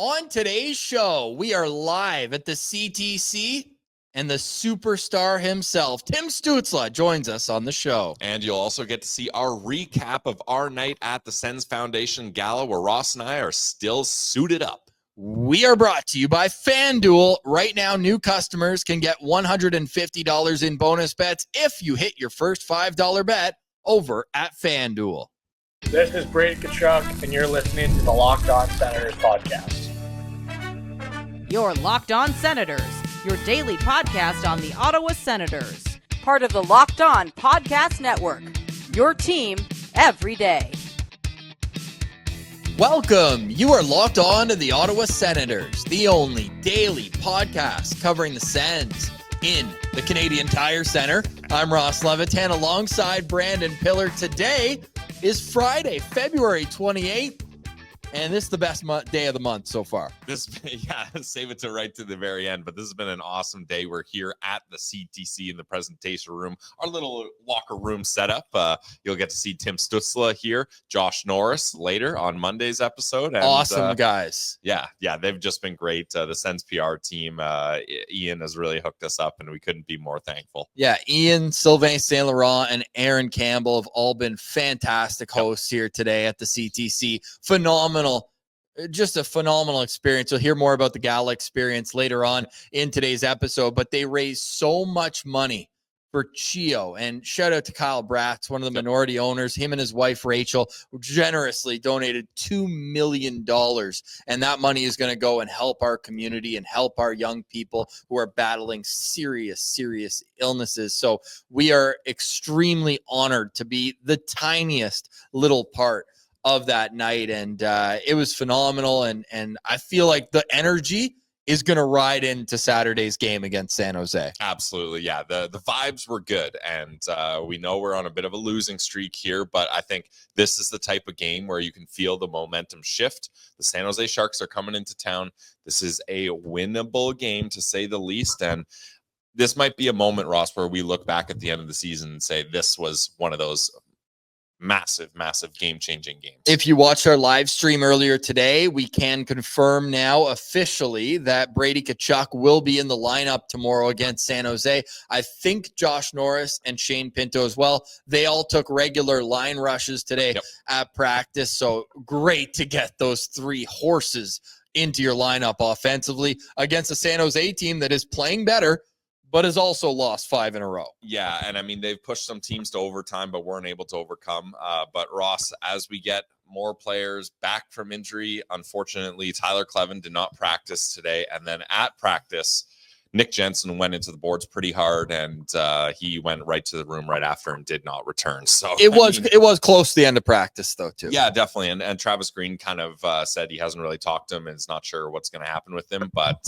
On today's show, we are live at the CTC, and the superstar himself, Tim Stützle, joins us on the show. And you'll also get to see our recap of our night at the Sens Foundation Gala, where Ross and I are still suited up. We are brought to you by FanDuel. Right now, new customers can get $150 in bonus bets if you hit your first $5 bet over at FanDuel. This is Brady Tkachuk, and you're listening to the Locked On Senators podcast. Your Locked On Senators, your daily podcast on the Ottawa Senators. Part of the Locked On Podcast Network, your team every day. Welcome. You are locked on to the Ottawa Senators, the only daily podcast covering the Sens in the Canadian Tire Center. I'm Ross Levitan alongside Brandon Piller. Today is Friday, February 28th, and this is the best day of the month so far. Save it to right to the very end, but this has been an awesome day. We're here at the CTC in the presentation room, our little locker room setup. You'll get to see Tim Stützle here, Josh Norris later on Monday's episode. And, awesome guys. Yeah, they've just been great. The Sens PR team, Ian has really hooked us up, and we couldn't be more thankful. Yeah, Ian, Sylvain St. Laurent, and Aaron Campbell have all been fantastic hosts here today at the CTC. Just a phenomenal experience. You'll hear more about the gala experience later on in today's episode, but they raised so much money for CHEO, and shout out to Kyle Bratz, one of the minority owners. Him and his wife Rachel generously donated $2 million, and that money is going to go and help our community and help our young people who are battling serious illnesses. So we are extremely honored to be the tiniest little part of that night, and it was phenomenal, and I feel like the energy is going to ride into Saturday's game against San Jose. Absolutely, yeah. The vibes were good, and we know we're on a bit of a losing streak here, but I think this is the type of game where you can feel the momentum shift. The San Jose Sharks are coming into town. This is a winnable game, to say the least, and this might be a moment, Ross, where we look back at the end of the season and say this was one of those massive game-changing games. If you watched our live stream earlier today, we can confirm now officially that Brady Tkachuk will be in the lineup tomorrow against San Jose. I think Josh Norris and Shane Pinto as well. They all took regular line rushes today at practice. So great to get those three horses into your lineup offensively against a San Jose team that is playing better, but has also lost 5 in a row. Yeah, and I mean, they've pushed some teams to overtime, but weren't able to overcome. But Ross, as we get more players back from injury, unfortunately, Tyler Clevin did not practice today. And then at practice, Nick Jensen went into the boards pretty hard, and he went right to the room right after and did not return. So it was close to the end of practice, though, too. Yeah, definitely. And Travis Green kind of said he hasn't really talked to him and is not sure what's going to happen with him. But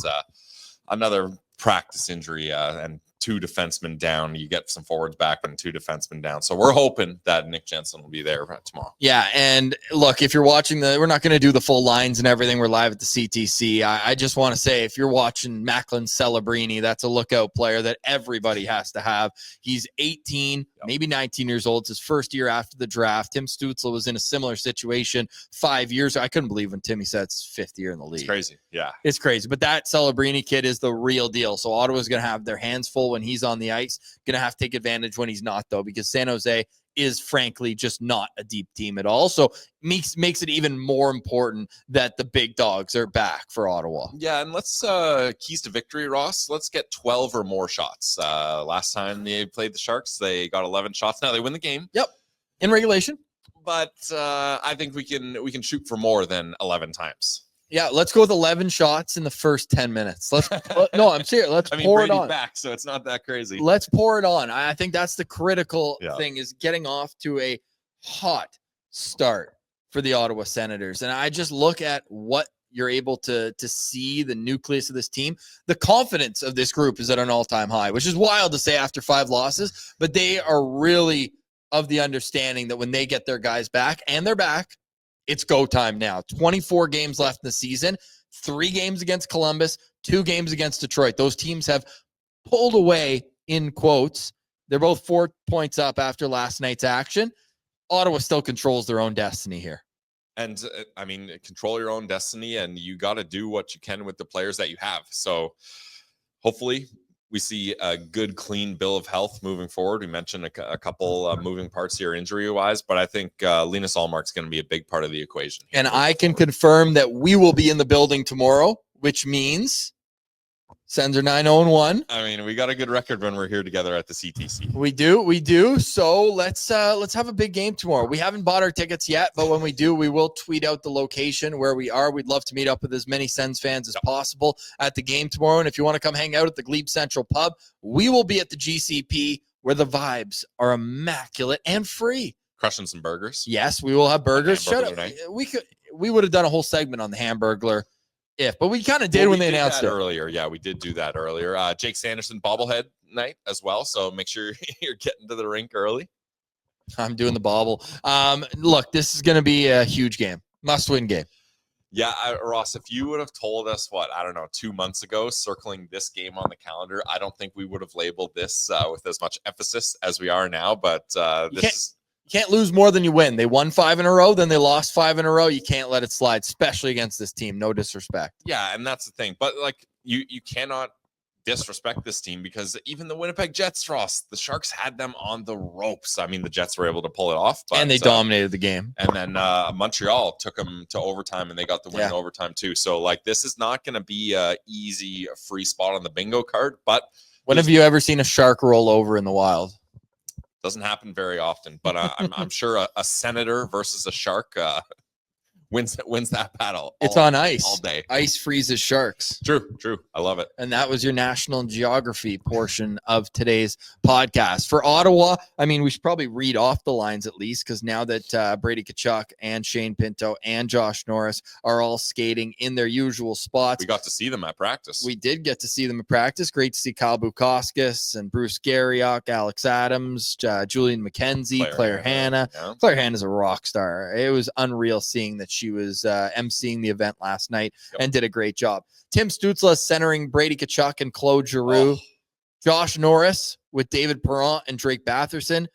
another practice injury and 2 defensemen down. You get some forwards back and 2 defensemen down. So we're hoping that Nick Jensen will be there tomorrow. Yeah, and look, if you're watching we're not going to do the full lines and everything. We're live at the CTC. I just want to say, if you're watching Macklin Celebrini, that's a lookout player that everybody has to have. He's 18, maybe 19 years old. It's his first year after the draft. Tim Stützle was in a similar situation 5 years. I couldn't believe when Timmy said it's 5th year in the league. It's crazy. Yeah. It's crazy. But that Celebrini kid is the real deal. So Ottawa's going to have their hands full when he's on the ice. Going to have to take advantage when he's not, though, because San Jose is frankly just not a deep team at all. So makes it even more important that the big dogs are back for Ottawa. Yeah, and let's keys to victory, Ross. Let's get 12 or more shots. Last time they played the Sharks, they got 11 shots. Now they win the game. Yep, in regulation. But I think we can shoot for more than 11 times. Yeah, let's go with 11 shots in the first 10 minutes. No, I'm serious. Let's pour Brady's it on. Back, so it's not that crazy. Let's pour it on. I think that's the critical thing, is getting off to a hot start for the Ottawa Senators. And I just look at what you're able to see, the nucleus of this team. The confidence of this group is at an all-time high, which is wild to say after 5 losses, but they are really of the understanding that when they get their guys back, and they're back, it's go time now. 24 games left in the season, 3 games against Columbus, 2 games against Detroit. Those teams have pulled away, in quotes. They're both 4 points up after last night's action. Ottawa still controls their own destiny here. And I mean, control your own destiny, and you got to do what you can with the players that you have. So hopefully we see a good, clean bill of health moving forward. We mentioned a couple moving parts here injury-wise, but I think Linus Allmark's going to be a big part of the equation. And I can confirm that we will be in the building tomorrow, which means Sens are 9-0-1. I mean, we got a good record when we're here together at the CTC. We do. So let's have a big game tomorrow. We haven't bought our tickets yet, but when we do, we will tweet out the location where we are. We'd love to meet up with as many Sens fans as possible at the game tomorrow. And if you want to come hang out at the Glebe Central Pub, we will be at the GCP where the vibes are immaculate and free. Crushing some burgers. Yes, we will have burgers. Shut up. Night. We would have done a whole segment on the Hamburglar. But we kind of did when they announced it earlier. Yeah, we did do that earlier. Jake Sanderson bobblehead night as well. So make sure you're getting to the rink early. I'm doing the bobble. Look, this is going to be a huge game, must-win game. Yeah, Ross, if you would have told us 2 months ago, circling this game on the calendar, I don't think we would have labeled this with as much emphasis as we are now. But You can't lose more than you win. They won 5 in a row, then they lost 5 in a row. You can't let it slide, especially against this team. No disrespect. Yeah, and that's the thing. But you cannot disrespect this team because even the Winnipeg Jets, Ross, the Sharks had them on the ropes. I mean, the Jets were able to pull it off, but, and they dominated the game. And then Montreal took them to overtime, and they got the win in overtime too. So this is not going to be a easy free spot on the bingo card. But when have you ever seen a shark roll over in the wild? Doesn't happen very often, but I'm sure a senator versus a shark wins that battle. It's on ice all day. Ice freezes sharks. True. I love it. And that was your national geography portion of today's podcast. For Ottawa, I mean, we should probably read off the lines at least, because now that Brady Tkachuk and Shane Pinto and Josh Norris are all skating in their usual spots. We got to see them at practice. We did get to see them at practice. Great to see Kyle Bukauskas and Bruce Garriock, Alex Adams, Julian McKenzie, Claire Hanna. Yeah. Claire Hanna's a rock star. It was unreal seeing that she was emceeing the event last night and did a great job. Tim Stützle centering Brady Tkachuk and Claude Giroux. Josh Norris with David Perron and Drake Batherson.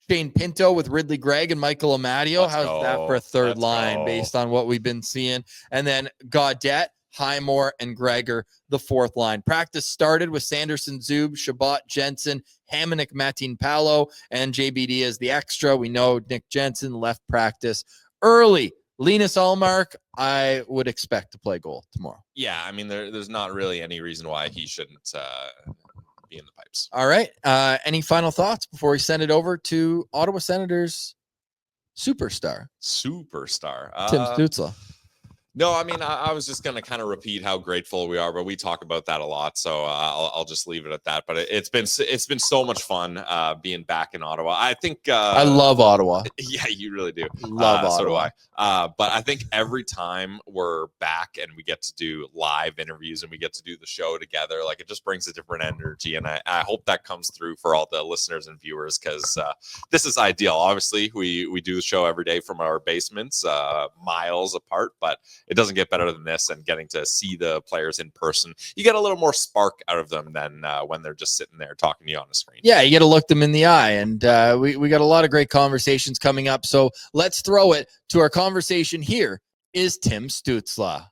Shane Pinto with Ridley Gregg and Michael Amadio. How's that for a third line based on what we've been seeing? And then Gaudette, Highmore, and Gregor, the fourth line. Practice started with Sanderson, Zub, Shabbat, Jensen, Hamonic, Matin Palo, and JBD as the extra. We know Nick Jensen left practice early. Linus Allmark, I would expect to play goal tomorrow. Yeah, I mean, there's not really any reason why he shouldn't be in the pipes. All right. Any final thoughts before we send it over to Ottawa Senators superstar? Tim Stützle. No, I mean, I was just going to kind of repeat how grateful we are, but we talk about that a lot, so I'll just leave it at that. But it's been so much fun being back in Ottawa. I think I love Ottawa. Yeah, you really do. Love Ottawa. So do I. But I think every time we're back and we get to do live interviews and we get to do the show together, it just brings a different energy, and I hope that comes through for all the listeners and viewers, because this is ideal. Obviously, we do the show every day from our basements, miles apart, but it doesn't get better than this, and getting to see the players in person. You get a little more spark out of them than when they're just sitting there talking to you on the screen. Yeah, you get to look them in the eye, and we got a lot of great conversations coming up. So let's throw it to our conversation. Here is Tim Stützle.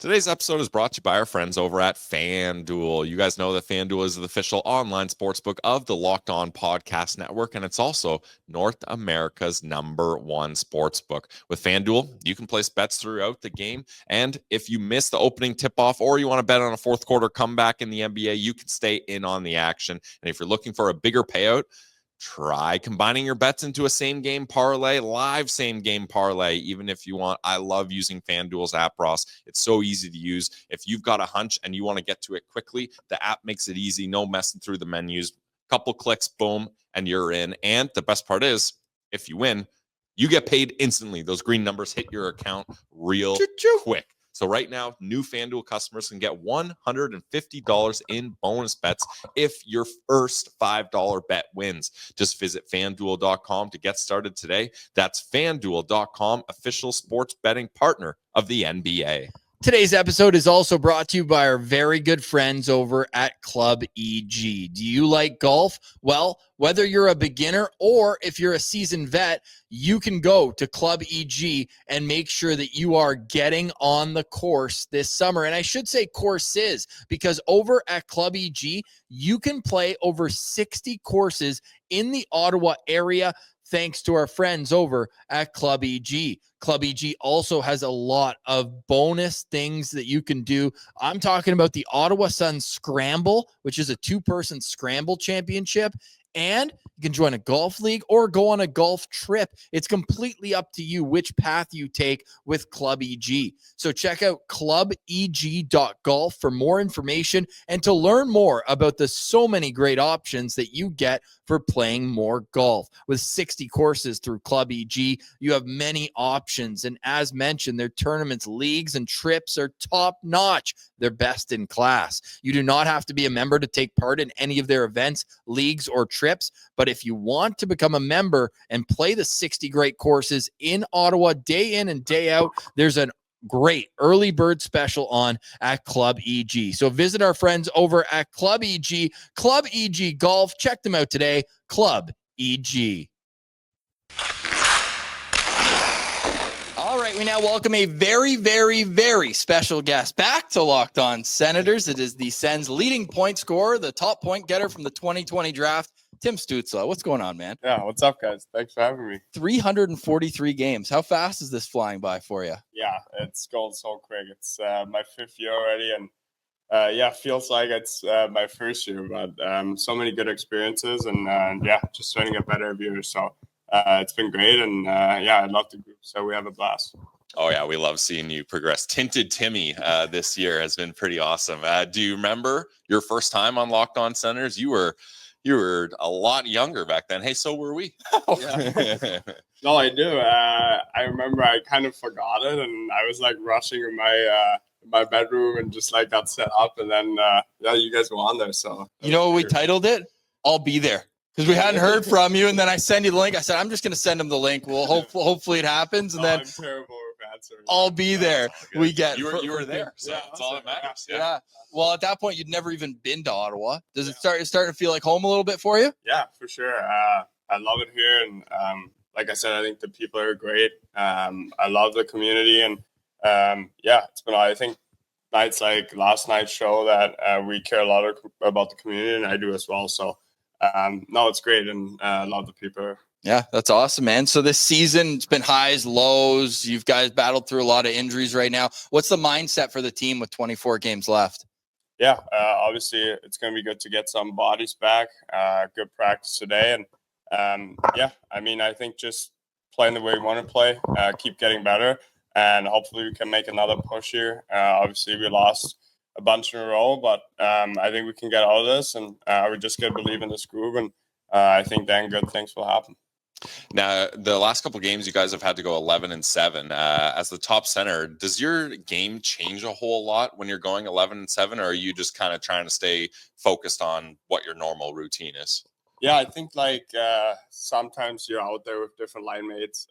Today's episode is brought to you by our friends over at FanDuel. You guys know that FanDuel is the official online sportsbook of the Locked On Podcast Network, and it's also North America's #1 sportsbook. With FanDuel, you can place bets throughout the game, and if you miss the opening tip-off or you want to bet on a fourth quarter comeback in the NBA, you can stay in on the action. And if you're looking for a bigger payout, try combining your bets into a same-game parlay, live same-game parlay, even if you want. I love using FanDuel's app, Ross. It's so easy to use. If you've got a hunch and you want to get to it quickly, the app makes it easy. No messing through the menus. Couple clicks, boom, and you're in. And the best part is, if you win, you get paid instantly. Those green numbers hit your account real quick. So right now, new FanDuel customers can get $150 in bonus bets if your first $5 bet wins. Just visit FanDuel.com to get started today. That's FanDuel.com, official sports betting partner of the NBA. Today's episode is also brought to you by our very good friends over at Club EG. Do you like golf? Well, whether you're a beginner or if you're a seasoned vet, you can go to Club EG and make sure that you are getting on the course this summer. And I should say courses, because over at Club EG, you can play over 60 courses in the Ottawa area thanks to our friends over at Club EG. Club EG also has a lot of bonus things that you can do. I'm talking about the Ottawa Sun Scramble, which is a 2-person scramble championship. And you can join a golf league or go on a golf trip. It's completely up to you which path you take with Club EG. So check out clubeg.golf for more information and to learn more about the so many great options that you get for playing more golf. With 60 courses through Club EG, you have many options. And as mentioned, their tournaments, leagues, and trips are top notch. They're best in class. You do not have to be a member to take part in any of their events, leagues, or trips. But if you want to become a member and play the 60 great courses in Ottawa day in and day out, there's a great early bird special on at Club EG. So visit our friends over at Club EG, Club EG Golf. Check them out today, Club EG. All right, we now welcome a very, very, very special guest back to Locked On Senators. It is the Sens leading point scorer, the top point getter from the 2020 draft, Tim Stützle. What's going on, man? Yeah, what's up, guys? Thanks for having me. 343 games. How fast is this flying by for you? Yeah, it's going so quick. It's my 5th year already, and yeah, feels like it's my first year, but so many good experiences, and yeah, just trying to get better every year. So it's been great, and yeah, I love the group, so we have a blast. Oh, yeah, we love seeing you progress. Tinted Timmy this year has been pretty awesome. Do you remember your first time on Locked On Senators? You were a lot younger back then. Hey, so were we. Yeah. No, I do. I remember I kind of forgot it, and I was like rushing in my bedroom and just like got set up, and then yeah, you guys were on there. So you know what we titled it? I'll be there. Because we hadn't heard from you, and then I send you the link. I said, I'm just going to send him the link. Well, hopefully it happens, and then I'm terrible with answering. I'll be there. We get you were there, so that's all that matters. Yeah. Well, at that point, you'd never even been to Ottawa. Does it starting to feel like home a little bit for you? Yeah, for sure. I love it here, and like I said, I think the people are great. I love the community, and yeah, it's been. I think nights like last night's show that we care a lot about the community, and I do as well. So. No, it's great, and I love the people. Yeah, that's awesome, man. So this season, it's been highs, lows. You guys battled through a lot of injuries right now. What's the mindset for the team with 24 games left? Yeah, obviously, it's going to be good to get some bodies back. Good practice today, and yeah, I mean, I think just playing the way we want to play, keep getting better, and hopefully we can make another push here. Obviously, we lost a bunch in a row, but I think we can get out of this, and we just got to believe in this group, and I think then good things will happen. Now, the last couple of games, you guys have had to go 11-7. As the top center, does your game change a whole lot when you're going 11-7, or are you just kind of trying to stay focused on what your normal routine is? Yeah, I think like sometimes you're out there with different line mates.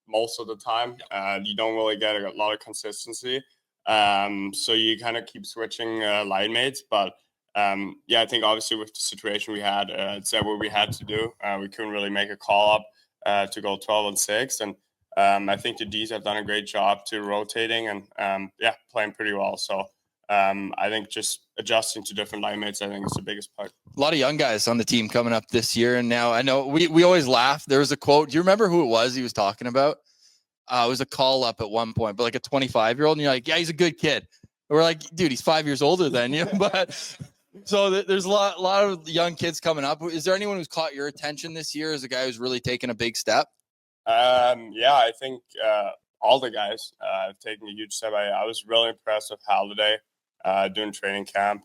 Most of the time, you don't really get a lot of consistency. So you kind of keep switching line mates, but yeah, I think obviously with the situation we had, it's what we had to do. We couldn't really make a call up to go 12-6, and I think the Ds have done a great job to rotating and yeah, playing pretty well. So I think just adjusting to different line mates, I think is the biggest part. A lot of young guys on the team coming up this year, and now I know we always laugh. There was a quote. Do you remember who it was he was talking about? It was a call up at one point, but like a 25-year-old, and you're like, yeah, he's a good kid. And we're like, dude, he's 5 years older than you. But so there's a lot of young kids coming up. Is there anyone who's caught your attention this year as a guy who's really taken a big step? Yeah, I think all the guys have taken a huge step. I was really impressed with Halliday doing training camp.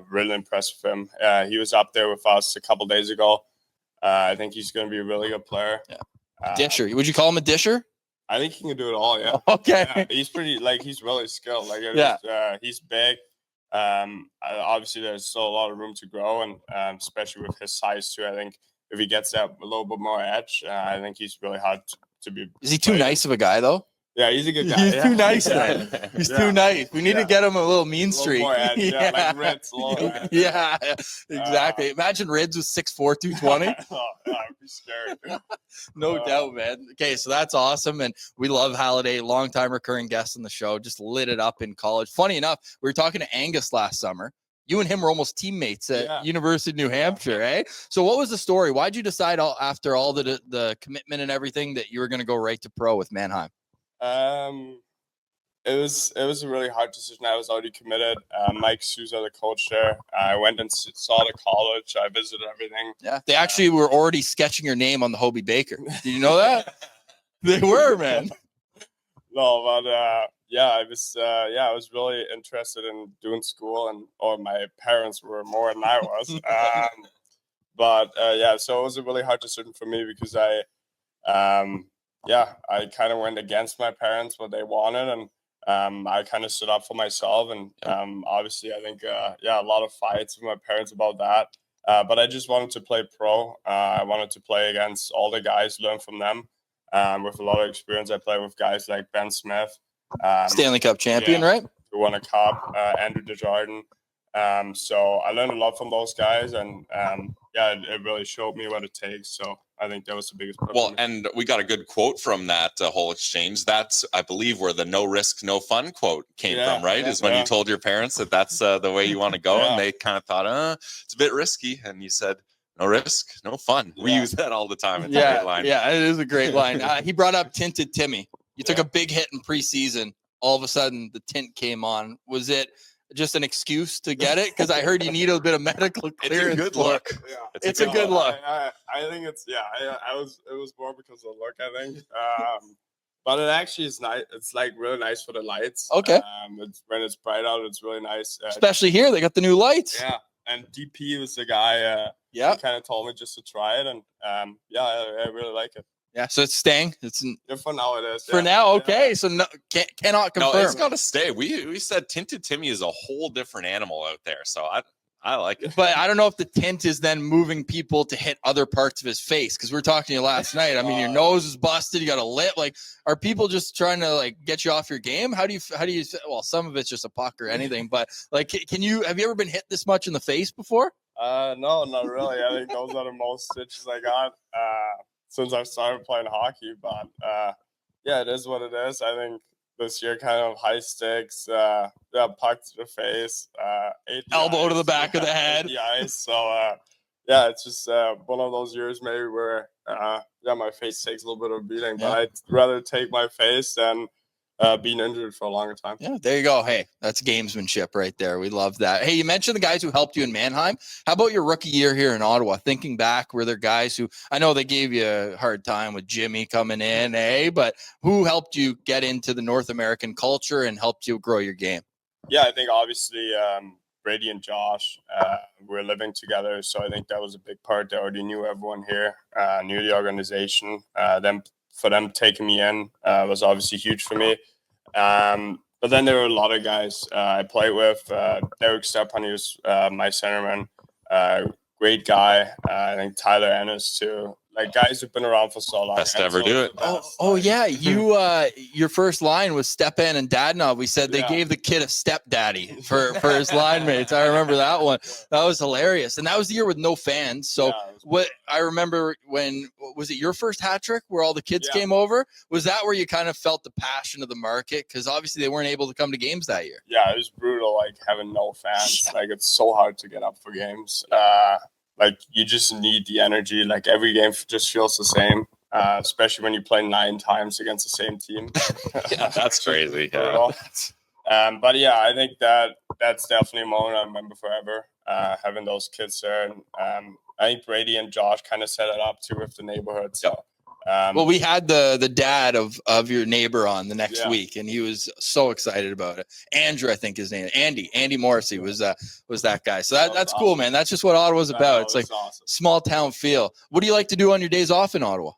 Really impressed with him. He was up there with us a couple days ago. I think he's going to be a really good player. Yeah. Disher. Would you call him a disher? I think he can do it all. Yeah. Okay. Yeah, he's pretty he's really skilled. He's big. Obviously, there's still a lot of room to grow, and especially with his size too. I think if he gets that a little bit more edge, I think he's really hard to be. Is he too nice of a guy though? Yeah, he's a good guy. He's yeah. too nice, Yeah. man. He's Yeah. too nice. We need to Yeah. get him a little mean A little streak. more edge, yeah, like Ritz, a little edge. Yeah, exactly. Imagine Rids was 6'4", 220. Oh, yeah, I'd be scared. No doubt, man. Okay, so that's awesome. And we love Halliday, longtime recurring guest on the show, just lit it up in college. Funny enough, we were talking to Angus last summer. You and him were almost teammates at University of New Hampshire, eh? So what was the story? Why'd you decide after all the commitment and everything that you were going to go right to pro with Mannheim? It was a really hard decision. I was already committed. Mike Souza, the coach there. I went and saw the college. I visited everything. Yeah, they actually were already sketching your name on the Hobie Baker. Did you know that? They were, man. No, but I was really interested in doing school, or my parents were more than I was. So it was a really hard decision for me because I kind of went against my parents, what they wanted, and I kind of stood up for myself. And obviously, I think a lot of fights with my parents about that. But I just wanted to play pro. I wanted to play against all the guys, learn from them. With a lot of experience, I played with guys like Ben Smith, Stanley Cup champion, right? Who won a cup, Andrew Desjardins. So I learned a lot from those guys, and it really showed me what it takes. So I think that was the biggest part. Well, and we got a good quote from that whole exchange. That's, I believe, where the "no risk, no fun" quote came from, right? Is when you told your parents that that's the way you want to go, and they kind of thought, it's a bit risky, and you said, "No risk, no fun." We use that all the time. It's a great line. Yeah, it is a great line. He brought up Tinted Timmy. You took a big hit in preseason. All of a sudden, the tint came on. Was it just an excuse to get it? Because I heard you need a bit of medical clearance. It's a good look. Yeah. It's a good look. I think it's it was more because of the look, I think. But it actually is nice. It's like really nice for the lights. Okay. When it's bright out, it's really nice. Especially here, they got the new lights. Yeah. And DP was the guy. He kind of told me just to try it, and I really like it. Yeah, so it's staying. For now it is. For now, okay. So cannot confirm. No, it's got to stay. We said Tinted Timmy is a whole different animal out there, so I like it. But I don't know if the tint is then moving people to hit other parts of his face, because we're talking to you last night. I mean, your nose is busted. You got a lip. Like, are people just trying to get you off your game? How do you? Well, some of it's just a puck or anything, but have you ever been hit this much in the face before? No, not really. I think those are the most stitches I got since I started playing hockey. But it is what it is. I think this year kind of high stakes, puck to the face, elbow to the back of the head. The ice. So it's just one of those years maybe where my face takes a little bit of a beating, but I'd rather take my face than being injured for a longer time. Yeah, there you go. Hey, that's gamesmanship right there. We love that. Hey, you mentioned the guys who helped you in Mannheim. How about your rookie year here in Ottawa? Thinking back, were there guys who, I know they gave you a hard time with Jimmy coming in, but who helped you get into the North American culture and helped you grow your game? Yeah, I think obviously Brady and Josh were living together, so I think that was a big part. They already knew everyone here, knew the organization. For them taking me in was obviously huge for me. But then there were a lot of guys I played with. Derek Stepan, he was my centerman. Great guy. I think Tyler Ennis too. Like guys who've been around for so long. Best to ever do it. You your first line was Stepan and Dadnov. We said they gave the kid a stepdaddy for his line mates. I remember that one. That was hilarious. And that was the year with no fans. So what I remember, when was it your first hat trick where all the kids came over? Was that where you kind of felt the passion of the market? Because obviously they weren't able to come to games that year. Yeah, it was brutal, like having no fans. Like it's so hard to get up for games. Like you just need the energy. Like every game just feels the same, especially when you play 9 times against the same team. That's crazy. But I think that's definitely a moment I remember forever. Having those kids there, and I think Brady and Josh kind of set it up too with the neighborhood. So. Well, we had the dad of your neighbor on the next week, and he was so excited about it. Andrew, I think his name, Andy Morrissey was that guy. So that's cool, man. That's just what Ottawa's about. It's like awesome. Small town feel. What do you like to do on your days off in Ottawa?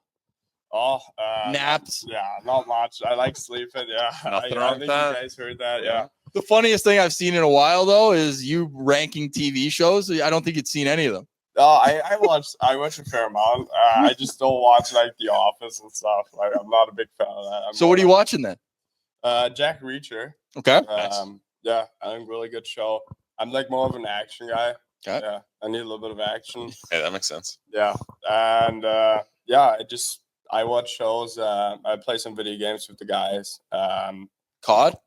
Naps. Yeah, not much. I like sleeping. Yeah, Nothing wrong with that. You guys heard that. Yeah. The funniest thing I've seen in a while though is you ranking TV shows. I don't think you'd seen any of them. I watch a fair amount. I just don't watch like The Office and stuff. Like I'm not a big fan of that. So what are you watching then? Jack Reacher. Okay. Nice. Yeah, I think really good show. I'm like more of an action guy. Okay. Yeah, I need a little bit of action. Hey, that makes sense. Yeah, and yeah, I watch shows. I play some video games with the guys. COD?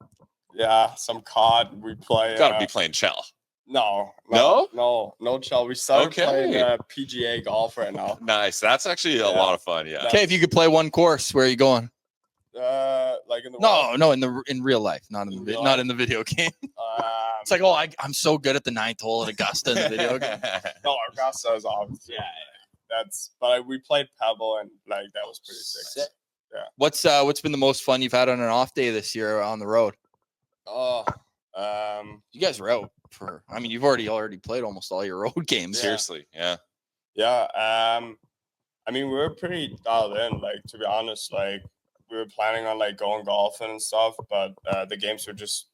Yeah, some COD. We play. Got to be playing Shell. No, chill. We started playing PGA golf right now. Nice. That's actually a lot of fun. Yeah. Okay, if you could play one course, where are you going? Like in the No, in real life, not in the video game. It's like, I'm so good at the 9th hole at Augusta in the video game. No, Augusta is obviously. Yeah. But we played Pebble and like that was pretty sick. Yeah. What's been the most fun you've had on an off day this year on the road? Oh, You guys were out you've already played almost all your road games. Seriously. Yeah. Yeah. I mean, we were pretty dialed in. Like, to be honest, like we were planning on like going golfing and stuff, but the games were just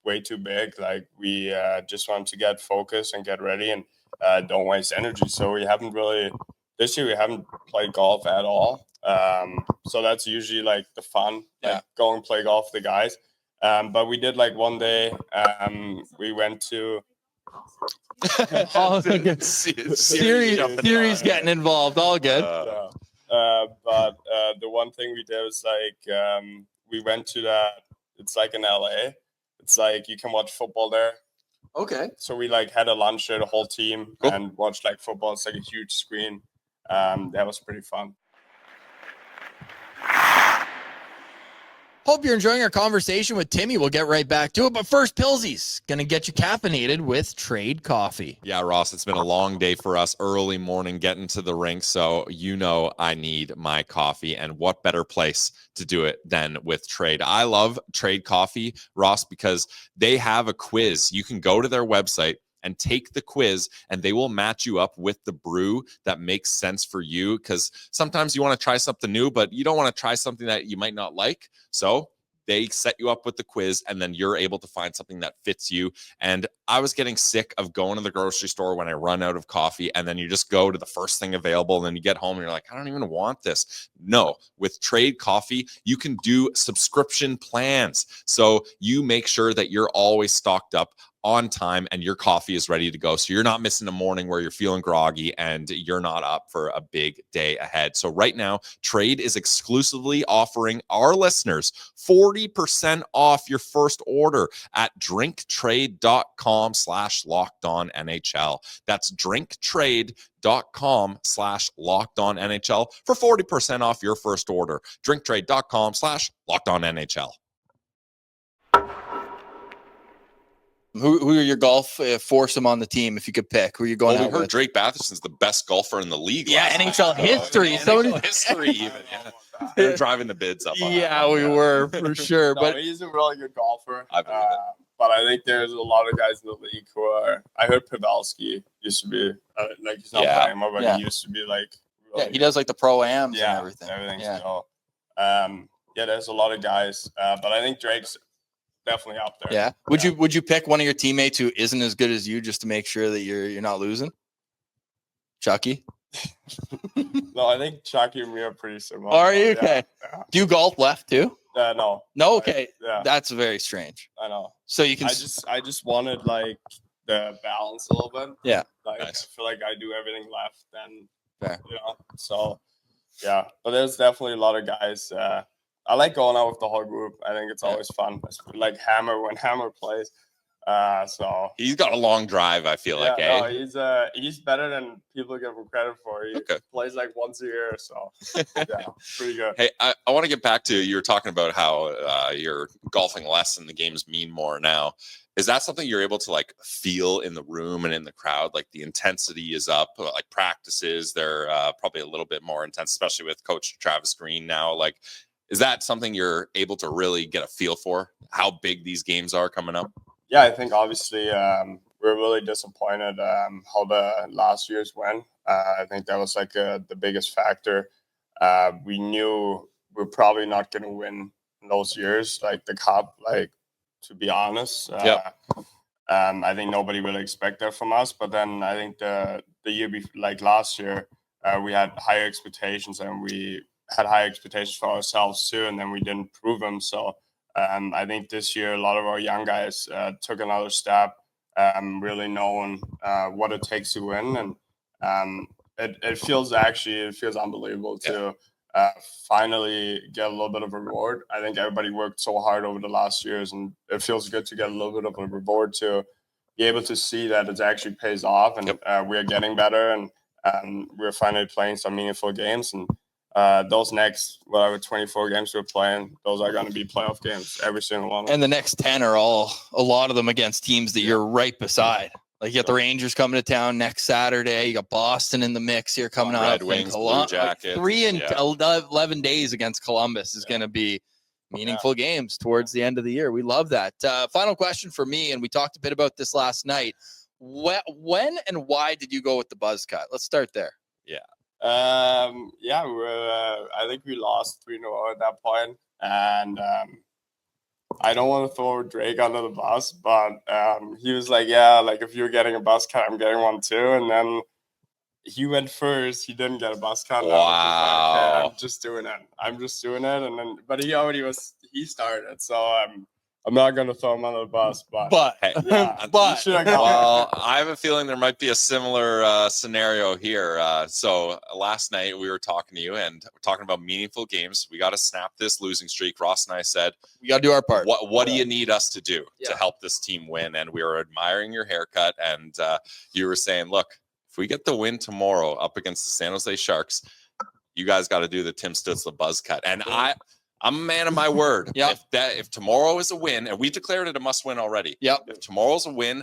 way too big. Like we just wanted to get focused and get ready and don't waste energy. So this year we haven't played golf at all. So that's usually like the fun, like going play golf with the guys. But we did like one day. We went to Series getting involved. All good. But the one thing we did was like we went to that. It's like in LA. It's like you can watch football there. Okay. So we like had a lunch there, the whole team, and watched like football. It's like a huge screen. That was pretty fun. Hope you're enjoying our conversation with Timmy. We'll get right back to it. But first, Pilsies, going to get you caffeinated with Trade Coffee. Yeah, Ross, it's been a long day for us, early morning, getting to the rink. So I need my coffee. And what better place to do it than with Trade? I love Trade Coffee, Ross, because they have a quiz. You can go to their website and take the quiz, and they will match you up with the brew that makes sense for you. Because sometimes you want to try something new, but you don't want to try something that you might not like. So they set you up with the quiz, and then you're able to find something that fits you. And I was getting sick of going to the grocery store when I run out of coffee, and then you just go to the first thing available, and then you get home and you're like, I don't even want this. No, with Trade Coffee, you can do subscription plans. So you make sure that you're always stocked up on time and your coffee is ready to go. So you're not missing a morning where you're feeling groggy and you're not up for a big day ahead. So right now, Trade is exclusively offering our listeners 40% off your first order at drinktrade.com/lockedonnhl. That's drinktrade.com/lockedonnhl for 40% off your first order. drinktrade.com/lockedonnhl. Who are your golf foursome on the team if you could pick? Who are you going out we heard with? Drake Batherson's the best golfer in the league. Yeah, NHL history. NHL history even. Yeah. They're driving the bids up. Yeah, we were for sure. No, but he's a really good golfer. I believe it. But I think there's a lot of guys in the league who are. I heard Pavelski used to be like he's not playing anymore, but he used to be like. Really he does like the pro-ams and everything. Everything. Yeah. So, there's a lot of guys, but I think Drake's definitely up there. Yeah. Would you pick one of your teammates who isn't as good as you just to make sure that you're not losing? Chucky? No, I think Chucky and me are pretty similar. Are you okay? Yeah. Do you golf left too? No. No. Okay. Yeah. That's very strange. I know. So you can. I just wanted like the balance a little bit. Yeah. Like nice. I feel like I do everything left, then fair. So yeah, but there's definitely a lot of guys. I like going out with the whole group. I think it's always fun. Like Hammer when Hammer plays. So he's got a long drive. I feel like. No, he's better than people give him credit for. He plays like once a year, so yeah, pretty good. Hey, I want to get back to you were talking about how you're golfing less and the games mean more now. Is that something you're able to like feel in the room and in the crowd? Like the intensity is up. Like practices, they're probably a little bit more intense, especially with Coach Travis Green now. Like, is that something you're able to really get a feel for? How big these games are coming up? Yeah, I think obviously we're really disappointed how the last year's went. I think that was like the biggest factor. We knew we're probably not going to win in those years, like the Cup, like to be honest. I think nobody really expected that from us. But then I think the year before, like last year, we had higher expectations and we had high expectations for ourselves too, and then we didn't prove them. So I think this year a lot of our young guys took another step, really knowing what it takes to win, and it feels unbelievable to finally get a little bit of a reward. I think everybody worked so hard over the last years, and it feels good to get a little bit of a reward to be able to see that it actually pays off, and we're getting better, and we're finally playing some meaningful games. And those next 24 games we're playing, those are going to be playoff games, every single one. And the next 10 are a lot of them against teams that you're right beside. Like you got the Rangers coming to town next Saturday. You got Boston in the mix here coming up. Red Wings, Blue Jackets. Like 3 and 11 days against Columbus is going to be meaningful games towards the end of the year. We love that. Final question for me, and we talked a bit about this last night. When and why did you go with the buzz cut? Let's start there. I think we lost 3-0 at that point, and I don't want to throw Drake under the bus, but he was like, if you're getting a bus cut, I'm getting one too. And then he went first. He didn't get a bus cut. Wow. I'm just doing it. And then, but he started. So I'm not going to throw him under the bus, but hey, well, I have a feeling there might be a similar scenario here. So last night we were talking to you, and we're talking about meaningful games. We got to snap this losing streak. Ross and I said, we got to do our part. What do you need us to do to help this team win? And we were admiring your haircut, and you were saying, look, if we get the win tomorrow up against the San Jose Sharks, you guys got to do the Tim Stützle buzz cut. And I'm a man of my word. If tomorrow is a win, and we declared it a must win already. If tomorrow's a win,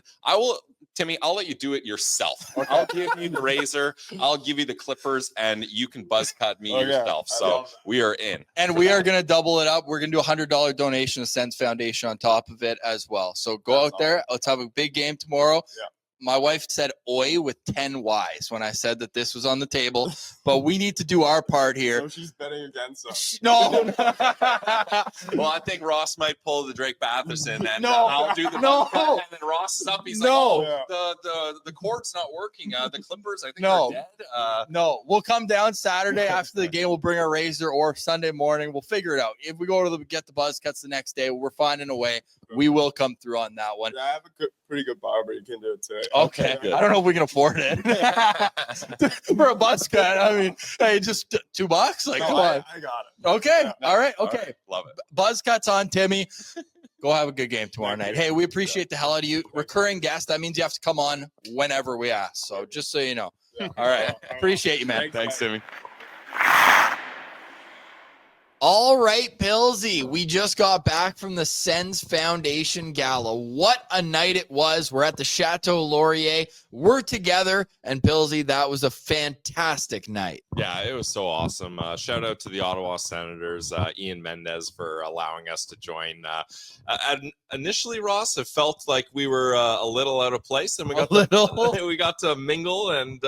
Timmy, I'll let you do it yourself. Okay. I'll give you the razor. I'll give you the clippers, and you can buzz cut me yourself. So we are in. And we are going to double it up. We're going to do a $100 donation to Sens Foundation on top of it as well. So go out there. Let's have a big game tomorrow. My wife said "oi" with 10 Y's when I said that this was on the table, but we need to do our part here. So she's betting against us. No. Well, I think Ross might pull the Drake Batherson, and I'll do the and then Ross is up. He's like, the court's not working. The Clippers, I think, are dead. No, we'll come down Saturday after the game. We'll bring our razor, or Sunday morning. We'll figure it out. If we go to get the buzz cuts the next day, we're finding a way. We will come through on that one. Yeah, I have a pretty good barber. You can do it too. Okay. I don't know if we can afford it for a buzz cut. I mean, hey, just $2. Like, come on. I got it. Okay. All right. Okay. Right. Love it. Buzz cuts on Timmy. Go have a good game tomorrow night. Hey, we appreciate the hell out of you. Recurring guest. That means you have to come on whenever we ask. So just so you know. All right. Appreciate you, man. Thanks, Timmy. All right, Pillsy, we just got back from the Sens Foundation Gala. What a night it was. We're at the Chateau Laurier. We're together, and Pillsy, that was a fantastic night. Yeah, it was so awesome. Shout out to the Ottawa Senators, Ian Mendez, for allowing us to join. Initially, Ross, it felt like we were a little out of place, and we got to mingle, and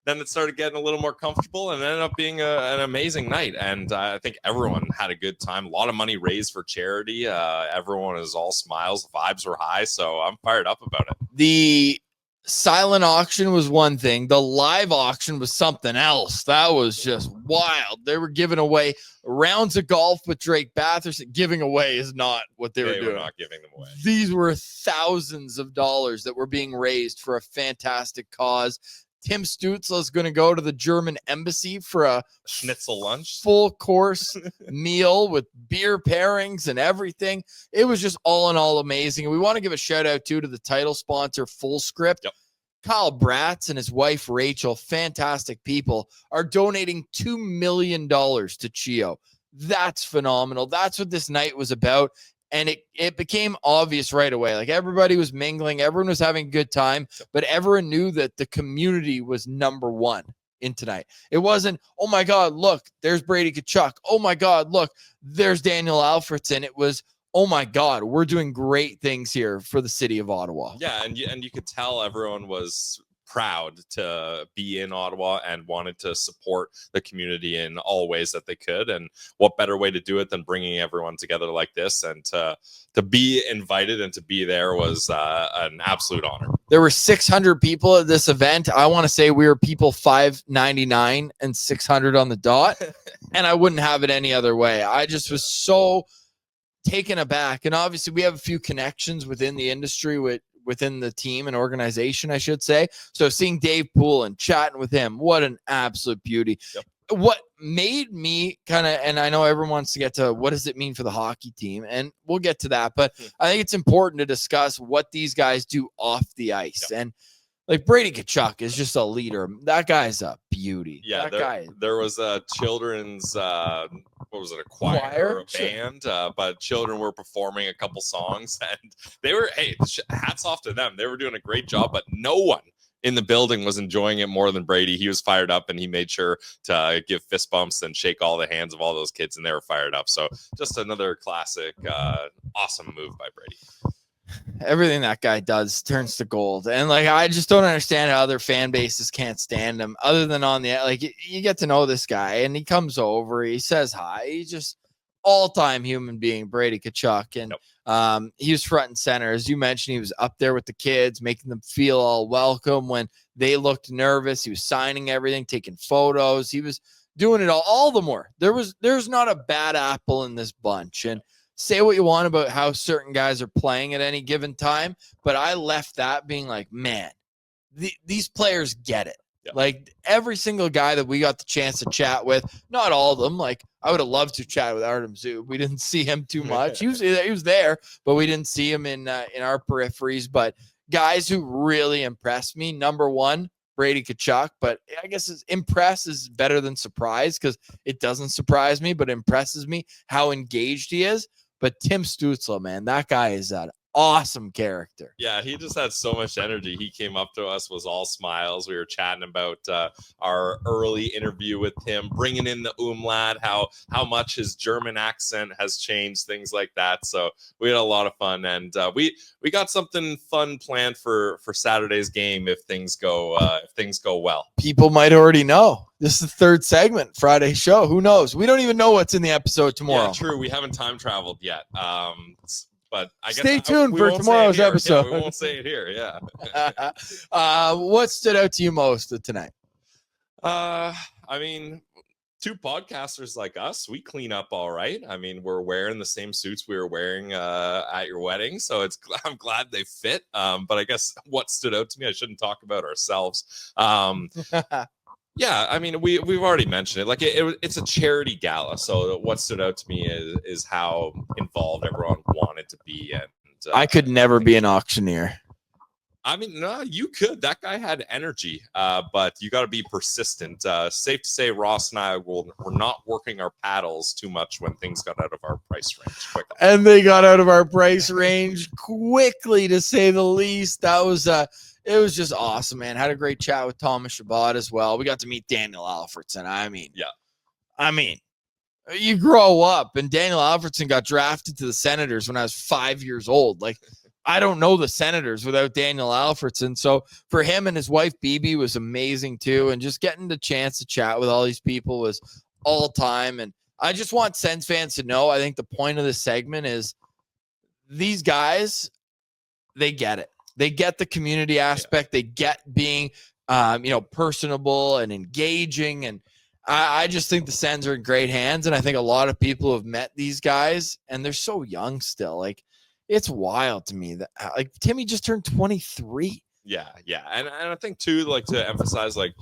then it started getting a little more comfortable, and ended up being an amazing night. And I think everyone had a good time. A lot of money raised for charity. Everyone is all smiles. The vibes were high, so I'm fired up about it. The silent auction was one thing. The live auction was something else. That was just wild. They were giving away rounds of golf with Drake Batherson. Giving away is not what they were doing. They were not giving them away. These were thousands of dollars that were being raised for a fantastic cause. Tim Stützle is going to go to the German embassy for a schnitzel lunch, full course meal with beer pairings and everything. It was just all in all amazing. And we want to give a shout out to the title sponsor, Full Script. Kyle Bratz and his wife, Rachel, fantastic people, are donating $2 million to CHIO. That's phenomenal. That's what this night was about. And it became obvious right away. Like, everybody was mingling. Everyone was having a good time. But everyone knew that the community was number one in tonight. It wasn't, oh, my God, look, there's Brady Tkachuk. Oh, my God, look, there's Daniel Alfredson. It was, oh, my God, we're doing great things here for the city of Ottawa. Yeah, and you could tell everyone was proud to be in Ottawa and wanted to support the community in all ways that they could. And what better way to do it than bringing everyone together like this? And to be invited and to be there was an absolute honor. There were 600 people at this event. I want to say we were people 599 and 600 on the dot. And I wouldn't have it any other way. I just was so taken aback. And obviously we have a few connections within the industry within the team and organization, I should say. So seeing Dave Poole and chatting with him, what an absolute beauty. Yep. What made me kind of, and I know everyone wants to get to what does it mean for the hockey team, and we'll get to that, but I think it's important to discuss what these guys do off the ice. Yep. And like Brady Tkachuk is just a leader. That guy's a beauty. Yeah, that there was a children's what was it, a choir or a band, but children were performing a couple songs, and they were, hey, hats off to them. They were doing a great job, but no one in the building was enjoying it more than Brady. He was fired up, and he made sure to give fist bumps and shake all the hands of all those kids, and they were fired up. So just another classic, awesome move by Brady. Everything that guy does turns to gold. And like, I just don't understand how other fan bases can't stand him other than on the, like, you get to know this guy and he comes over, he says hi, he's just all-time human being, Brady Tkachuk. And he was front and center. As you mentioned, he was up there with the kids, making them feel all welcome when they looked nervous. He was signing everything, taking photos. He was doing it all the more. There's not a bad apple in this bunch. And say what you want about how certain guys are playing at any given time, but I left that being like, man, these players get it. Yep. Like every single guy that we got the chance to chat with, not all of them. Like I would have loved to chat with Artem Zub. We didn't see him too much. He was there, but we didn't see him in our peripheries. But guys who really impressed me, number one, Brady Tkachuk, but I guess impress is better than surprise because it doesn't surprise me, but impresses me how engaged he is. But Tim Stützle, man, that guy is an awesome character. Yeah, he just had so much energy. He came up to us, was all smiles. We were chatting about our early interview with him, bringing in the umlaut, how much his German accent has changed, things like that. So we had a lot of fun, and we got something fun planned for Saturday's game if things go well. People might already know. This is the third segment, Friday show. Who knows? We don't even know what's in the episode tomorrow. Yeah, true. We haven't time traveled yet. But I guess stay tuned for tomorrow's episode. Yeah, we won't say it here. Yeah. What stood out to you most tonight? I mean, two podcasters like us, we clean up all right. I mean, we're wearing the same suits we were wearing at your wedding, so I'm glad they fit. But I guess what stood out to me, I shouldn't talk about ourselves. Yeah, I mean, we've already mentioned it. Like it's a charity gala, so what stood out to me is how involved everyone wanted to be. And I could never be an auctioneer. I mean, no, you could. That guy had energy, but you got to be persistent. Safe to say, Ross and I were not working our paddles too much when things got out of our price range quickly. And they got out of our price range quickly, to say the least. That was it was just awesome, man. Had a great chat with Thomas Chabot as well. We got to meet Daniel Alfredson. I mean, you grow up, and Daniel Alfredson got drafted to the Senators when I was 5 years old. Like, I don't know the Senators without Daniel Alfredson. So for him and his wife, BB, was amazing too. And just getting the chance to chat with all these people was all time. And I just want Sens fans to know, I think the point of this segment is these guys, they get it. They get the community aspect. They get being, personable and engaging. And I just think the Sens are in great hands. And I think a lot of people have met these guys, and they're so young still. Like, it's wild to me that like Timmy just turned 23. Yeah. And I think too, like, to emphasize, like,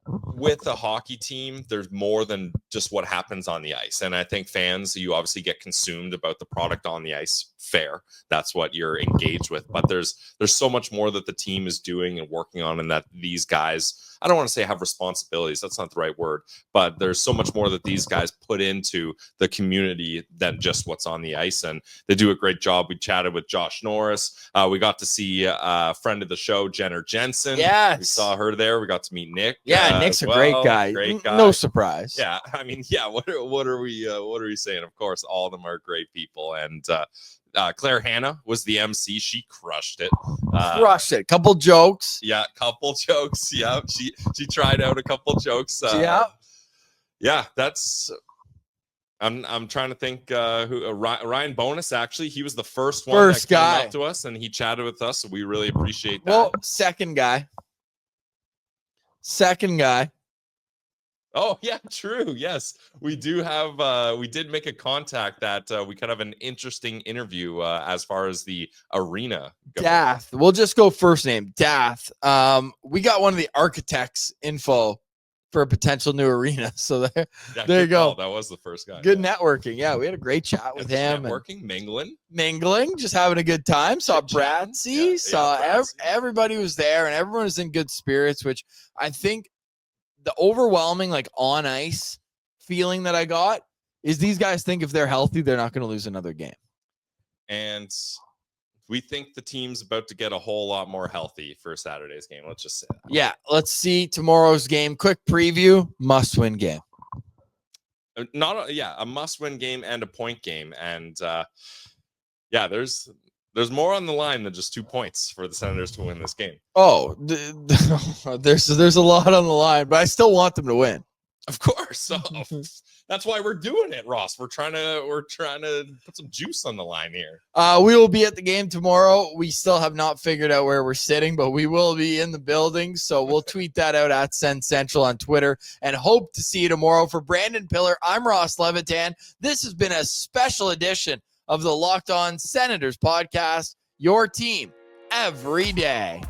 with a hockey team, there's more than just what happens on the ice. And I think fans, you obviously get consumed about the product on the ice. Fair. That's what you're engaged with. But there's so much more that the team is doing and working on, and that these guys, I don't want to say have responsibilities. That's not the right word. But there's so much more that these guys put into the community than just what's on the ice. And they do a great job. We chatted with Josh Norris. We got to see a friend of the show, Jenner Jensen. Yes. We saw her there. We got to meet Nick. Yeah, Nick's a great guy. Great guy. No surprise. Yeah. I mean, yeah. What are we saying? Of course, all of them are great people. And Claire Hanna was the MC. She crushed it. Couple jokes. Yeah, couple jokes. Yeah, she tried out a couple jokes. Yeah, that's. I'm trying to think who Ryan Bonus, actually. He was the first that came up to us, and he chatted with us. So we really appreciate that. Well, second guy. Oh yeah, true. Yes, we do have. We did make a contact that we kind of have an interesting interview as far as the arena goes. Dath. We'll just go first name. Dath. We got one of the architects info for a potential new arena. So there you good go. call. That was the first guy. Good networking. Yeah, we had a great chat with him. Networking, Mingling, just having a good time. Saw Chit-chatting. Bradsy. Everybody was there, and everyone was in good spirits, which I think the overwhelming, like, on ice feeling that I got is these guys think if they're healthy, they're not going to lose another game. And we think the team's about to get a whole lot more healthy for Saturday's game. Let's just say that. Yeah, let's see tomorrow's game. Quick preview, must-win game. A must-win game and a point game. And there's more on the line than just 2 points for the Senators to win this game. Oh, there's a lot on the line, but I still want them to win. Of course. So that's why we're doing it, Ross. We're trying to put some juice on the line here. We will be at the game tomorrow. We still have not figured out where we're sitting, but we will be in the building. So we'll tweet that out at Sens Central on Twitter and hope to see you tomorrow. For Brandon Piller, I'm Ross Levitan. This has been a special edition of the Locked On Senators podcast, your team every day.